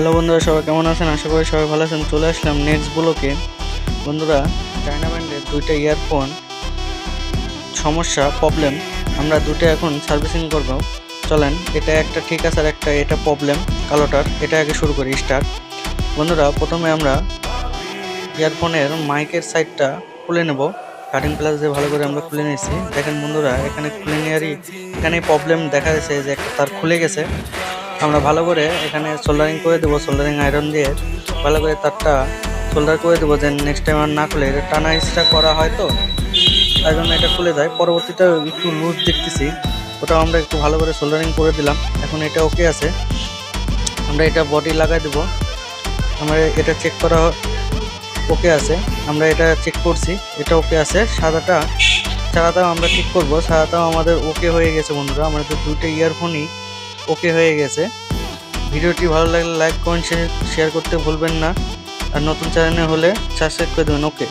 Hello বন্ধুরা, সবাই কেমন আছেন? আশা করি সবাই ভালো আছেন। চলে আসলাম নেক্সট ব্লকে। বন্ধুরা, চায়না ব্র্যান্ডের দুইটা ইয়ারফোন সমস্যা প্রবলেম আমরা দুটো এখন সার্ভিসিং করব। চলেন, এটা একটা ঠিক আছে আর একটা এটা প্রবলেম কালোটার। এটা আগে শুরু করি স্টার্ট। বন্ধুরা, প্রথমে আমরা ইয়ারফোনের মাইকের সাইডটা খুলে নেব। কাটিং প্লাস দিয়ে ভালো করে আমরা খুলে নিয়েছি। দেখেন বন্ধুরা, এখানে খুলে নেওয়ারই এখানে প্রবলেম দেখা যাচ্ছে যে একটা তার খুলে গেছে। আমরা ভালো করে এখানে সোল্ডারিং করে দেবো, সোল্ডারিং আয়রন দিয়ে ভালো করে তারটা সোল্ডার করে দেবো। যেন নেক্সট টাইম আর না খুলে, এটা টানা স্টার করা হয় তো তাই জন্য এটা খুলে যায়। পরবর্তীতে একটু লুজ দেখতেছি, ওটাও আমরা একটু ভালো করে সোল্ডারিং করে দিলাম। এখন এটা ওকে আছে, আমরা এটা বডি লাগাই দেবো। আমরা এটা চেক করা ওকে আছে, আমরা এটা চেক করছি, এটা ওকে আছে। সাদাটাও আমরা ঠিক করবো। সাদাটাও আমাদের ওকে হয়ে গেছে। বন্ধুরা, আমাদের দুটো ইয়ারফোনই ওকে হয়ে গেছে। ভিডিওটি ভালো লাগলে লাইক কমেন্ট শেয়ার করতে ভুলবেন না। আর নতুন চ্যানেলে হলে সাবস্ক্রাইব করে দেবেন। ওকে।